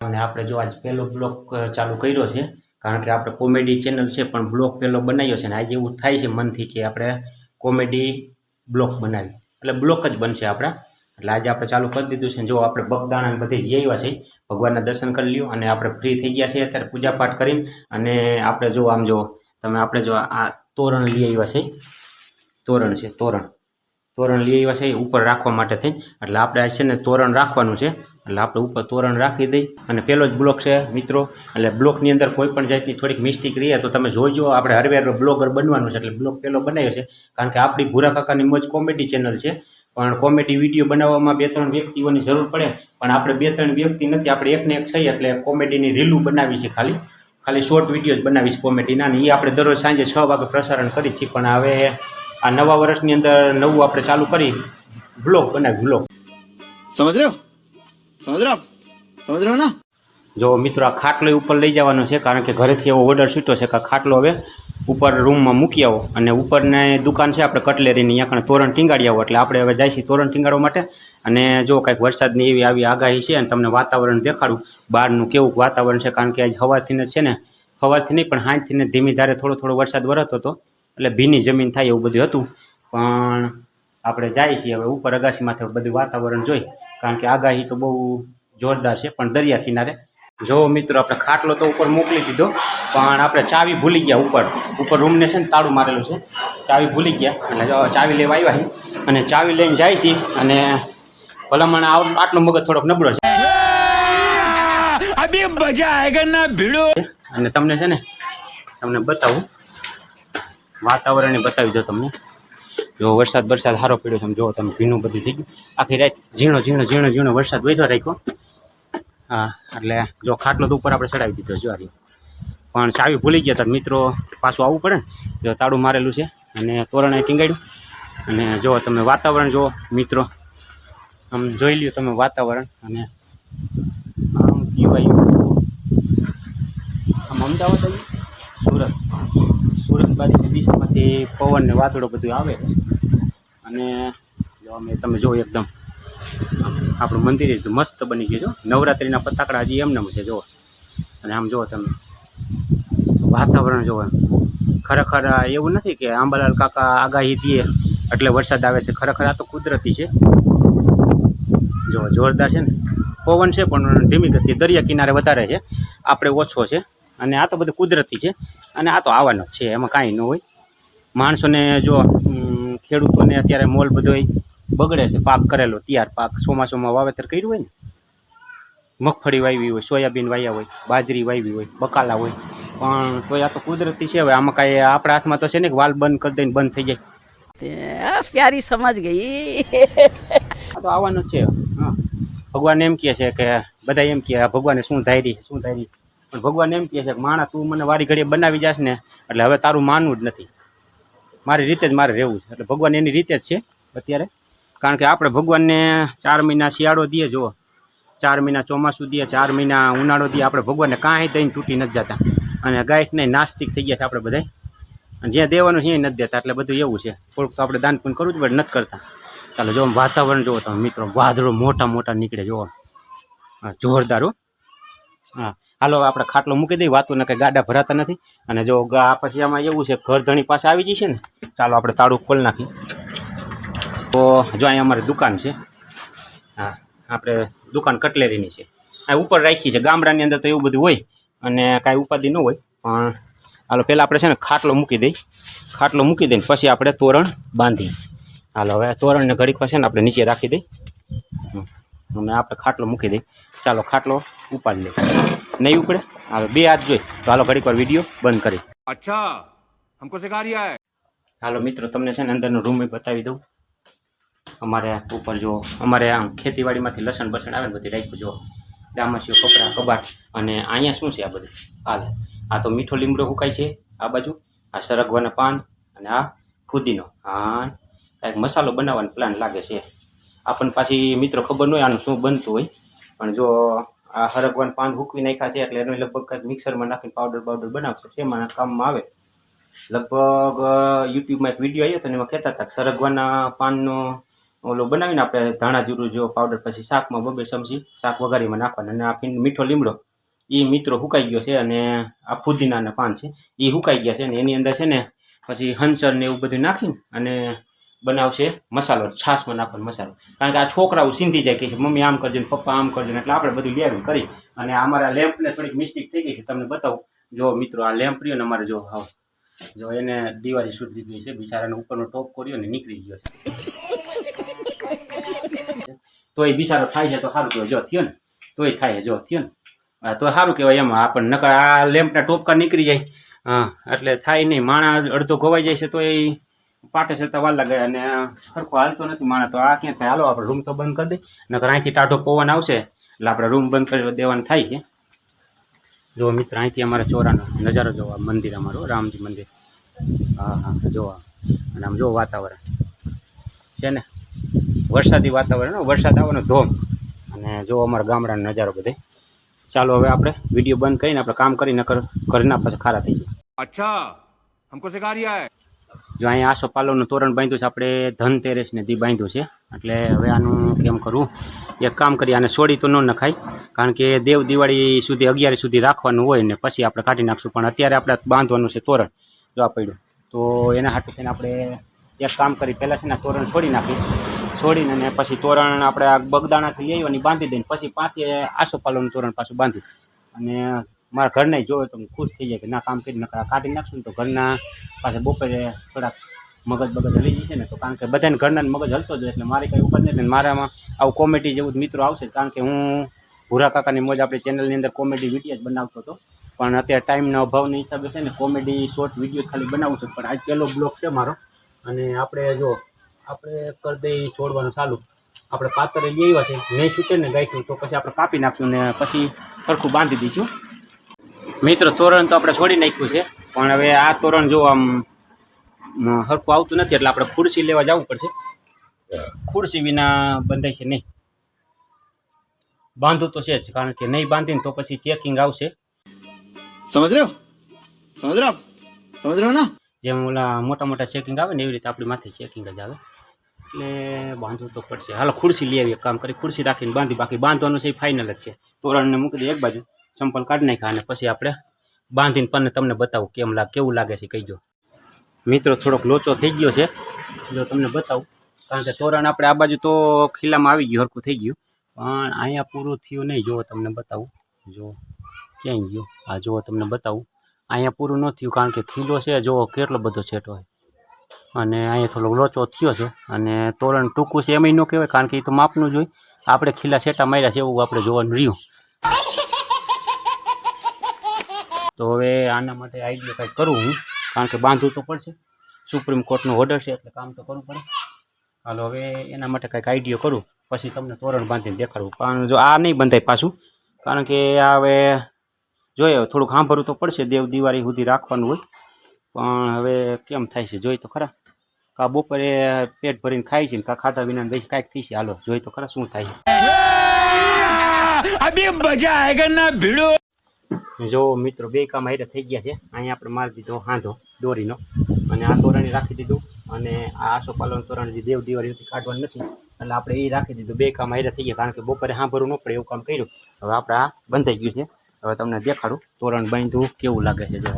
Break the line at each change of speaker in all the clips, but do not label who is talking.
અને આપણે જો આજ પહેલો બ્લોગ ચાલુ કર્યો છે, કારણ કે આપણે કોમેડી ચેનલ છે પણ બ્લોગ પહેલો બનાવ્યો છે ને આજે એવું થાય છે મનથી કે આપણે કોમેડી બ્લોગ બનાવી એટલે બ્લોગ જ બનશે આપણા. એટલે આજે આપણે ચાલુ કરી દીધું છે. જો આપણે બગદાણા બધી જઈ આવ્યા છે, ભગવાનના દર્શન કરી લ્યો અને આપણે ફ્રી થઈ ગયા છે અત્યારે પૂજા પાઠ કરીને. અને આપણે જો આમ જો તમે આપણે જો આ તોરણ લઈ આવ્યા છે, તોરણ છે, તોરણ લઈ આવ્યા છે ઉપર રાખવા માટે થઈ. એટલે આપણે આ છે ને તોરણ રાખવાનું છે, એટલે આપણે ઉપર તોરણ રાખી દઈ. અને પહેલો જ બ્લોક છે મિત્રો, એટલે બ્લોકની અંદર કોઈ પણ જાતની થોડીક મિસ્ટેક રહે તો તમે જોઈજો. આપણે હરવે બ્લોગર બનવાનું છે એટલે બ્લોગ પહેલો બનાવ્યો છે, કારણ કે આપણી ભૂરા કાકાની મોજ કોમેડી ચેનલ છે. પણ કોમેડી વિડીયો બનાવવામાં 2-3 વ્યક્તિઓની જરૂર પડે, પણ આપણે 2-3 વ્યક્તિ નથી, આપણે એકને એક છીએ. એટલે કોમેડીની રીલું બનાવી છે, ખાલી શોર્ટ વિડીયો જ બનાવી છે કોમેડીના. અને એ આપણે દરરોજ સાંજે 6 વાગે પ્રસારણ કરી છીએ. પણ હવે આ નવા વર્ષની અંદર નવું આપણે ચાલુ કરી બ્લોગ બનાવી બ્લોગ.
સમજ રહ્યો ના?
જો મિત્રો આ ખાટલો ઉપર લઈ જવાનો છે, કારણ કે ઘરેથી એવો ઓર્ડર છૂટ્યો છે કે ખાટલો હવે ઉપર રૂમમાં મૂકી આવો. અને ઉપરની દુકાન છે આપણે કટલેરીની, અહીંયા કણે તોરણ ટીંગાડી આવો. એટલે આપણે હવે જાય છીએ તોરણ ટીંગાડવા માટે. અને જો કંઈક વરસાદની એવી આવી આગાહી છે અને તમને વાતાવરણ દેખાડું બહારનું કેવું વાતાવરણ છે. કારણ કે આજ સવારથી છે ને, સવારથી નહીં પણ સાંજથી ધીમી ધારે થોડો વરસાદ વરસતો હતો, એટલે ભીની જમીન થાય એવું બધું હતું. પણ આપણે જાય છીએ હવે ઉપર અગાસીમાંથી બધું વાતાવરણ જોઈ, કારણ કે આગાહી તો બહુ જોરદાર છે. પણ દરિયા કિનારે જો મિત્રો આપણે ખાટલો તો ઉપર મોકલી દીધો, પણ આપણે ચાવી ભૂલી ગયા. ઉપર રૂમને છે ને તાળું મારેલું છે, ચાવી ભૂલી ગયા. એટલે જો ચાવી લેવા આવ્યા છે અને ચાવી લઈને જાય છે. અને ભલામણ આટલો મગજ થોડોક નબળો છે.
અભી મજા આયેગા ના ભીડો.
અને તમને છે ને તમને બતાવું વાતાવરણ બતાવી દો તમને. જો વરસાદ સારો પડ્યો છે, જો તમે ભીનું બધું થઈ ગયું. આખી રાત ઝીણો વરસાદ વધ્યો રાખ્યો. હા, એટલે જો ખાટલો તો ઉપર આપણે ચડાવી દીધો જો આ. પણ ચાવી ભૂલી ગયા હતા મિત્રો, પાછું આવવું પડે ને. જો તાળું મારેલું છે અને તોરણે ટીંગાડ્યું. અને જો તમે વાતાવરણ જો મિત્રો, આમ જોઈ લ્યો તમે વાતાવરણ. અને આમ કહેવાય આમ અમદાવાદ આવ્યું, સુરત બાજુની દિશામાંથી પવન ને વાદળો બધું આવે. અને જો અમે તમે જો એકદમ આપણું મંદિર મસ્ત બની ગયું જો. નવરાત્રિના ફટાકડા હજી એમને છે જો. અને આમ જુઓ તમે વાતાવરણ જુઓ. ખરેખર એવું નથી કે આંબાલાલ કાકા આગાહી દે એટલે વરસાદ આવે છે. ખરેખર આ તો કુદરતી છે. જો જોરદાર છે ને, પવન છે પણ ધીમી ગતિ. દરિયા કિનારે વધારે છે, આપણે ઓછો છે. અને આ તો બધું કુદરતી છે અને આ તો આવવાનો જ છે, એમાં કાંઈ ન હોય. માણસોને જો ખેડૂતોને અત્યારે મોલ બધો બગડે છે. પાક કરેલો તૈયાર પાક ચોમાસામાં વાવેતર કર્યું હોય ને, મગફળી વાવી હોય, સોયાબીન વાવ્યા હોય, બાજરી વાવી હોય, બકાલા હોય, પણ તો આ તો કુદરતી છે. હવે આમાં કાંઈ આપણા હાથમાં તો છે ને કે વાલ બંધ કરી દઈને બંધ થઈ જાય.
પ્યારી સમજ ગઈ.
આ તો આવવાનું જ છે. હા, ભગવાન એમ કહે છે કે બધા એમ કહે ભગવાને શું ધારી. પણ ભગવાન એમ કહે છે કે માણા તું મને વારી ઘડીએ બનાવી જાશ ને, એટલે હવે તારું માનવું જ નથી. મારી રીતે જ મારે રહેવું છે. એટલે ભગવાન એની રીતે જ છે અત્યારે. કારણ કે આપણે ભગવાનને 4 મહિના શિયાળો દઈએ જુઓ, 4 મહિના ચોમાસું દઈએ, 4 મહિના ઉનાળો દઈએ. આપણે ભગવાનને કાંઈ દઈને તૂટી નથી જતા. અને ગાયક નહીં નાસ્તિક થઈ ગયા છે આપણે બધા. અને જ્યાં દેવાનું છે એ નથી દેતા. એટલે બધું એવું છે. થોડુંક તો આપણે દાન પુણ્ય કરવું જ પડે, નથી કરતા. ચાલો જો વાતાવરણ જુઓ તમે મિત્રો, વાદળો મોટા નીકળે જુઓ. હા, જોરદાર હો. હા, હાલો આપણે ખાટલો મૂકી દઈએ. વાતોને કંઈ ગાડા ભરાતા નથી. અને જો પછી આમાં એવું છે ઘર ધણી પાસે આવી જશે ને, ચાલો આપણે તાળું ખોલી નાખી. તો જો અહીંયા અમારી દુકાન છે. હા, આપણે દુકાન કટલેરીની છે. આ ઉપર રાખી છે. ગામડાની અંદર તો એવું બધું હોય અને કાંઈ ઉપાધિ ન હોય. પણ હાલો પહેલાં આપણે છે ને ખાટલો મૂકી દઈને પછી આપણે તોરણ બાંધી. હાલો હવે તોરણને ઘડીક પાસે ને આપણે નીચે રાખી દઈ. અને આપણે ખાટલો મૂકી દઈ. ચાલો ખાટલો ઉપાડી લઈએ. નહીં ઉપડે હાલો 2 હાથ જોઈ તો હાલો ઘડીક વાર વિડીયો બંધ કરી.
અચ્છા, હમકો સિખા રહ્યા હૈ.
હાલો મિત્રો તમને છે ને અંદરનો રૂમ બતાવી દઉં. અમારે ઉપર જો અમારે આમ ખેતીવાડીમાંથી લસણ બસણ આવે ને બધી રાખ્યું જો. ડામાસીઓ કપડાં કબાટ. અને અહીંયા શું છે આ બધું હાલે. આ તો મીઠો લીમડો હુકાય છે આ બાજુ. આ સરગવાના પાન અને આ ફુદીનો. હા, કાંઈક મસાલો બનાવવાનો પ્લાન લાગે છે. આપણને પાછી મિત્રો ખબર ન હોય આનું શું બનતું હોય. પણ જો આ સરગવાના પાન હૂકવી નાખ્યા છે એટલે એનો લગભગ કંઈક મિક્સરમાં નાખીને પાવડર બનાવશે. શેમાં કામમાં આવે. લગભગ યુટ્યુબમાં એક વિડીયો આવ્યો હતો ને એમાં કહેતા હતા સરગવાના પાનનો ઓલો બનાવીને આપણે ધાણા જીરું જેવો પાવડર, પછી શાકમાં 2 ચમચી શાક વઘારીમાં નાખવાના. અને આ મીઠો લીમડો એ મિત્રો સુકાઈ ગયો છે, અને આ ફુદીનાના પાન છે એ સુકાઈ ગયા છે. અને એની અંદર છે ને પછી હંસર ને એવું બધું નાખીને અને બનાવશે મસાલો, છાશમાં નાખવાનો મસાલો. કારણ કે આ છોકરાઓ સિંધી જાય કે છે મમ્મી આમ કરજે ને પપ્પા આમ કરજે, એટલે આપણે બધું લેવું કરી. અને અમારા લેમ્પને થોડીક મિસ્ટેક થઈ ગઈ છે, તમને બતાવું. જો મિત્રો આ લેમ્પ રહ્યો ને અમારે, જો એને દિવાળી સુધરી ગઈ છે, બિચારાને ઉપરનો ટોપ કર્યો ને નીકળી ગયો છે. તો એ બિચારો થાય છે તો સારું કહેવાય. જો થયો ને તોય થાય, જો થયો ને તો સારું કહેવાય. એમાં આપણને નકર આ લેમ્પના ટોપકા નીકળી જાય, એટલે થાય નહીં. માણા અડધો ગવાઈ જાય છે તો એ પાટે ચડતા વાર લાગે, અને સરખો હાલતો નથી માણા. તો આ ક્યાં થાય? હાલો આપણે રૂમ તો બંધ કરી દઈએ, નકર અહીંથી ટાઢો પવન આવશે એટલે આપણે રૂમ બંધ કરી દેવાનું થાય છે. જો મિત્ર, અહીંથી અમારા ચોરાનો નજારો જોવા, મંદિર અમારું રામજી મંદિર. હા જોવા. અને આમ જો વાતાવરણ છે ને વરસાદી વાતાવરણ, વરસાદ આવવાનો ધોમ. અને જો અમારા ગામડાનો નજારો બધે. ચાલો હવે આપણે વિડીયો બંધ કરીને આપણે કામ કરી, નકર ઘરના પછી ખારા થઈ જાય.
अच्छा हमको सिखा रिया है.
જો અહીંયા આસોપાલવનું તોરણ બાંધ્યું છે આપણે, ધનતેરસને દી બાંધ્યું છે. એટલે હવે આનું કેમ કરવું, એક કામ કરીએ, આને છોડી તો ન નખાય, કારણ કે દેવ દિવાળી સુધી 11 સુધી રાખવાનું હોય ને પછી આપણે કાઢી નાખશું. પણ અત્યારે આપણે બાંધવાનું છે તોરણ, જો આ પડ્યું. તો એના હાટુ થઈને આપણે એક કામ કરી, પહેલાં છે ને તોરણ છોડી નાખી, છોડીને અને પછી તોરણ આપણે આ બગદાણાથી લઈ આવવાની બાંધી દઈને પછી પાછી આસોપાલવનું તોરણ પાછું બાંધી. અને મારા ઘરના જોવે તો ખુશ થઈ જાય કે ના કામ કરી નકર કાઢી નાખશું ને તો ઘરના પાસે બપોરે થોડાક મગજ બગજ હલી જશે ને. તો કારણ કે બધાને ઘરના મગજ હલતો જ, એટલે મારે કંઈ ઉપર નથી. મારામાં આવું કોમેડી જેવું જ મિત્રો આવશે, કારણ કે હું ભૂરા કાકાની મોજ આપણી ચેનલની અંદર કોમેડી વિડીયો જ બનાવતો હતો. પણ અત્યારે ટાઈમના અભાવના હિસાબે છે ને કોમેડી શોર્ટ વિડીયો ખાલી બનાવું છું. પણ આજ પહેલો બ્લોગ છે મારો, અને આપણે જો આપણે કરી દઈ છોડવાનું ચાલુ. આપણે પાતરે લઈ આવ્યા છે, નહીં છૂટે ને ગાયઠું તો પછી આપણે કાપી નાખશું ને પછી સરખું બાંધી દઈશું. મિત્રો તોરણ તો આપણે છોડી નાખ્યું છે, પણ હવે આ તોરણ જો આમ સરખું આવતું નથી, એટલે આપણે ખુરશી લેવા જવું પડશે. ખુરશી વિના બંધાય છે નહીં. બાંધવું તો છે જ, કારણ કે નહીં બાંધીને તો પછી ચેકિંગ આવશે.
समझ रहे हो समझ रहे हो आप समझ रहे हो ना.
જેમ ઓલા મોટા મોટા ચેકિંગ આવે ને એવી રીતે આપણી માથે ચેકિંગ જ આવે, એટલે બાંધવું તો પડશે. હાલો ખુરશી લઈ આવીએ, કામ કરી ખુરશી રાખીને બાંધી. બાકી બાંધવાનું છે એ ફાઇનલ જ છે. તોરણને મૂકી દઈએ એક બાજુ, ચંપલ કાઢી નાખ્યા, અને પછી આપણે બાંધીને પણ તમને બતાવું કેવું લાગે છે કહીજો. મિત્રો થોડોક લોચો થઈ ગયો છે, જો તમને બતાવું. કારણ કે તોરણ આપણે આ બાજુ તો ખીલામાં આવી ગયું, હરખું થઈ ગયું, પણ અહીંયા પૂરું થયું નહીં. જો તમને બતાવું, જો ક્યાંય ગયો, આ જુઓ તમને બતાવું. અહીંયા પૂરું ન થયું, કારણ કે ખીલો છે જુઓ કેટલો બધો છેટો હોય, અને અહીંયા થોડો લોચો થયો છે. અને તોરણ ટૂંકું છે એમ ન કહેવાય, કારણ કે એ તો માપનું જ હોય. આપણે ખીલા છેટા માર્યા છે એવું આપણે જોવાનું રહ્યું. તો હવે આના માટે આઈડિયા કંઈક કરું હું, કારણ કે બાંધવું તો પડશે. સુપ્રીમ કોર્ટનો ઓર્ડર છે એટલે કામ તો કરવું પડે. હાલો હવે એના માટે કંઈક આઈડિયા કરું, પછી તમને તોરણ બાંધીને દેખાડવું. પણ જો આ નહીં બંધાય પાછું, કારણ કે આ હવે જોઈએ થોડુંક સાંભળવું તો પડશે. દેવ દિવાળી સુધી રાખવાનું હોય, પણ હવે કેમ થાય છે જોઈ તો ખરા. કા બપોરે પેટ ભરીને ખાય છે ને કા ખાધા વિના દહીં કાંઈક થઈ છે. હાલો જોઈ તો ખરા શું થાય છે.
अभी मजा आएगा ना भिड़ो.
જો મિત્રો બે કામ હારે થઈ ગયા છે. અહીંયા આપણે મારી દીધો હાંધો દોરીનો, અને આ તોરણી રાખી દીધું, અને આ આસોપાલવનું તોરણ જે દેવ દિવાળીથી કાઢવાનું નથી એટલે આપણે એ રાખી દીધું. બે કામ હારે થઈ ગયા, કારણ કે બપોરે સાંભળવું ન પડે એવું કામ કર્યું. હવે આપણે આ બંધાઈ ગયું છે. હવે તમને દેખાડું તોરણ બાંધવું કેવું લાગે છે. જો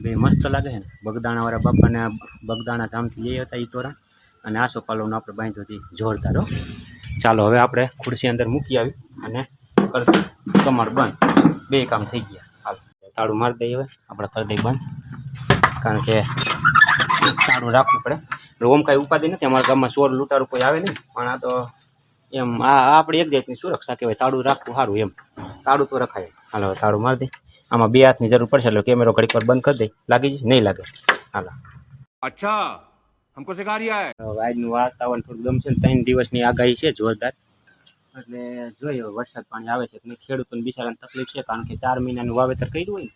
બે મસ્ત લાગે છે ને. બગદાણાવાળા બાપાને બગદાણા ધામથી લઈ હતા એ તોરણ, અને આસોપાલવનું આપણે બાંધ્યું હતી જોરદાર. ચાલો હવે આપણે ખુરશી અંદર મૂકી આવી અને કરતી કમર બંધ. બે કામ થઈ ગયા. હાલ તાળું મારી દઈએ, હવે આપણે કરી દઈએ બંધ, કારણ કે તાળું રાખવું પડે. ઓમ કાંઈ ઉપાધિ નથી. અમારા ગામમાં ચોર લૂંટારું કોઈ આવે નહીં, પણ આ તો એમ આ આપણી એક જાતની સુરક્ષા કહેવાય. તાળું રાખવું સારું, એમ તાળું તો રખાય. હાલો તાળું મારી દે. આમાં બે હાથની જરૂર પડશે, એટલે કેમેરો ઘડીક વાર બંધ કરી દે. લાગી જશે? નહીં લાગે. હાલો
अच्छा हमको सिखा रिया है.
હવે આજનું વાતાવરણ થોડું ગમશે. 3 દિવસની આગાહી છે જોરદાર, એટલે જોઈએ વરસાદ પાણી આવે છે એટલે ખેડૂતોને બિચારાને તકલીફ છે, કારણ કે 4 મહિનાનું વાવેતર કર્યું હોય ને.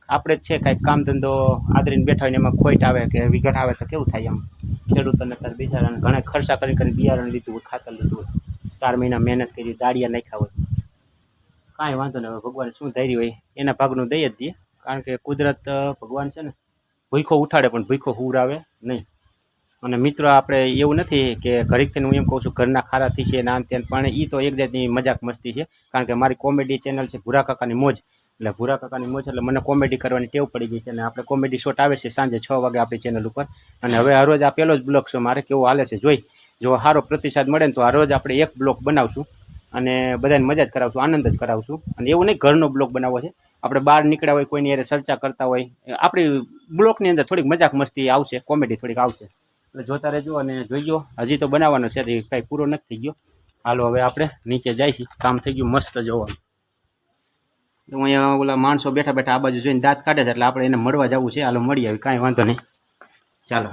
આપણે જ છે કાંઈક કામ ધંધો આદરીને બેઠા હોય ને એમાં ખોટ આવે કે વિઘટ આવે તો કેવું થાય. એમ ખેડૂતોને ત્યારે બિચારાને ઘણા ખર્ચા કરીને બિયારણ લીધું હોય, ખાતર લીધું હોય, 4 મહિના મહેનત કરી, દાળિયા નાખ્યા હોય, કાંઈ વાંધો નહીં. હવે ભગવાન શું ધાર્યું હોય એના ભાગનું દઈ જ દઈએ, કારણ કે કુદરત ભગવાન છે ને ભૂખો ઉઠાડે પણ ભૂખો હુરાવે નહીં. અને મિત્રો આપણે એવું નથી કે ઘડીક થઈને હું એમ કહું છું ઘરના ખારાથી છે ને આમ તેમ, પણ એ તો એક જાતની મજાક મસ્તી છે. કારણ કે મારી કોમેડી ચેનલ છે ભૂરા કાકાની મોજ. એટલે ભૂરા કાકાની મોજ એટલે મને કોમેડી કરવાની ટેવ પડી ગઈ છે. અને આપણે કોમેડી શોટ આવે છે સાંજે 6 વાગે આપણી ચેનલ ઉપર. અને હવે હરરોજ આ પહેલો જ બ્લોગ છે મારે, કેવો હાલે છે જોઈ. જો સારો પ્રતિસાદ મળે ને તો હરરોજ આપણે એક બ્લોગ બનાવશું અને બધાને મજા જ કરાવશું, આનંદ જ કરાવશું. અને એવું નહીં ઘરનો બ્લોગ બનાવવો છે, આપણે બહાર નીકળ્યા હોય કોઈની યારે ચર્ચા કરતા હોય, આપણી બ્લોગની અંદર થોડીક મજાક મસ્તી આવશે, કોમેડી થોડીક આવશે. એટલે જોતા રહેજો અને જોઈજો. હજી તો બનાવવાનો છે, કાંઈ પૂરો નથી થઈ ગયો. હાલો હવે આપણે નીચે જઈશું, કામ થઈ ગયું મસ્ત જોવાનું. હું અહીંયા ઓલા માણસો બેઠા બેઠા આ બાજુ જોઈને દાંત કાઢે છે, એટલે આપણે એને મળવા જવું છે. હાલો મળી આવી, કાંઈ વાંધો નહીં. ચાલો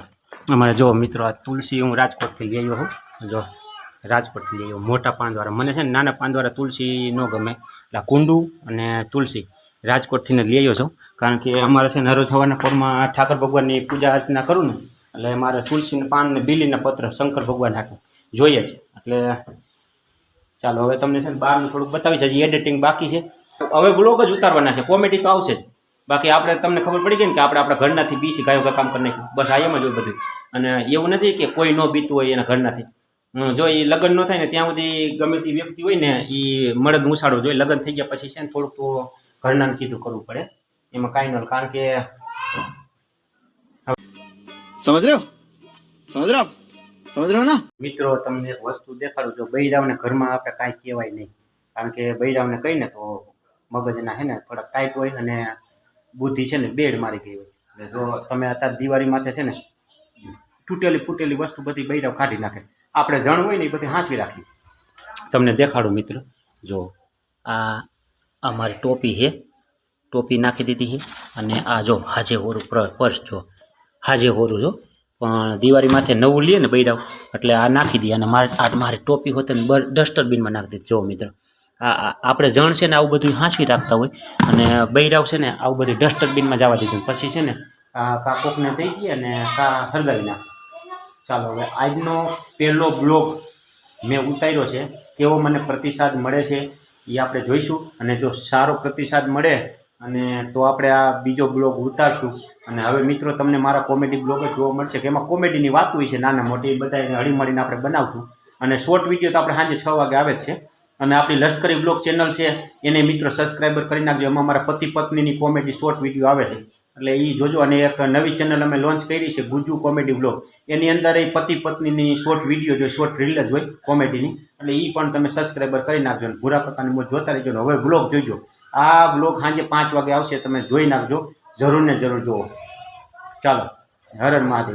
અમારે જો મિત્રો આ તુલસી હું રાજકોટથી લઈ આવ્યો છું. જો રાજકોટથી લઈ આવ્યો મોટા પાંદવાળા. મને છે ને નાના પાંદવાળા તુલસી ન ગમે, એટલે કુંડું અને તુલસી રાજકોટથી લઈ આવ્યો છું. કારણ કે અમારે છે ને હરોજ સવારના પોરમાં ઠાકર ભગવાનની પૂજા અર્ચના કરું ને, એટલે મારે તુલસીના પાન ને બીલીના પત્ર શંકર ભગવાન હાટું જોઈએ જ. એટલે ચાલો હવે તમને છે ને બહારનું થોડુંક બતાવી છે, હજી એડિટિંગ બાકી છે. હવે બ્લોગ જ ઉતારવાના છે, કોમેડી તો આવશે જ. બાકી આપણે તમને ખબર પડી ગઈ ને કે આપણે આપણા ઘરનાથી બીસી ગાયો કામ કરી નાખ્યું, બસ આ એમ જ હોય બધું. અને એવું નથી કે કોઈ ન બીતું હોય એના ઘરનાથી. જો એ લગ્ન ન થાય ને ત્યાં સુધી ગમે તે વ્યક્તિ હોય ને એ મળદ ઉછાળવું જોઈએ. લગ્ન થઈ ગયા પછી છે ને થોડુંક તો ઘરનાને કીધું કરવું પડે, એમાં કાંઈ ન. કારણ કે
समझ रहे हो, समझ रहे हो आप, समझ रहे हो ना?
મિત્રો તમને એક વસ્તુ દેખાડું, જો બૈરાવને ઘરમાં આપણે કાંઈ કહેવાય નહીં. કારણ કે બૈરાવને કહીને તો મગજના છે ને થોડાક ટાઈટ હોય અને બુદ્ધિ છે ને બેડ મારી ગઈ હોય. એટલે જો તમે અત્યારે દિવાળી માથે છે ને તૂટેલી ફૂટેલી વસ્તુ બધી બૈરાવ કાઢી નાખે. આપણે જણ હોય ને એ બધી હાંચવી રાખી. તમને દેખાડું મિત્રો, જો આ મારી ટોપી છે, ટોપી નાખી દીધી છે. અને આ જો હાજે હોરું પર્સ, જો હાજે હોરું જો. પણ દિવાળી માથે નવું લે ને બૈરાવ એટલે આ નાખી દઈએ. અને મારી ટોપી હોતે ને ડસ્ટબિનમાં નાખી દીધી. જો મિત્રો આપણે જણ છે ને આવું બધું હાંચવી રાખતા હોય, અને બૈરાવ છે ને આવું બધું ડસ્ટબિનમાં જવા દીધું. પછી છે ને કા કોકને દઈ દઈએ અને કા હરગાવી નાખે. ચાલો હવે આજનો પહેલો બ્લોગ મેં ઉતાર્યો છે, કેવો મને પ્રતિસાદ મળે છે એ આપણે જોઈશું. અને જો સારો પ્રતિસાદ મળે અને તો આપણે આ બીજો બ્લોગ ઉતારશું. અને હવે મિત્રો તમને મારા કોમેડી બ્લોગ જ જોવા મળશે કે એમાં કોમેડીની વાત હોય છે નાના મોટી, એ બધા હળીમળીને આપણે બનાવશું. અને શોર્ટ વિડીયો તો આપણે સાંજે 6 વાગે આવે જ છે. અને આપણી લશ્કરી બ્લોગ ચેનલ છે એને મિત્રો સબસ્ક્રાઈબર કરી નાખજો. એમાં મારા પતિ પત્નીની કોમેડી શોર્ટ વિડીયો આવે છે, એટલે એ જોજો. અને એક નવી ચેનલ અમે લોન્ચ કરી છે ગુજ્જુ કોમેડી બ્લોગ, એની અંદર એ પતિ પત્નીની શોર્ટ વિડીયો જો શોર્ટ રીલ જ હોય કોમેડીની, એટલે એ પણ તમે સબસ્ક્રાઈબર કરી નાખજો. અને ભૂરા કાકાની મોજ જોતા રહેજો. હવે બ્લોગ જોઈજો, આ બ્લોગ સાંજે 5 વાગે આવશે, તમે જોઈ નાખજો, જરૂર ને જરૂર જુઓ. ચાલો, હર હર મહાદેવ.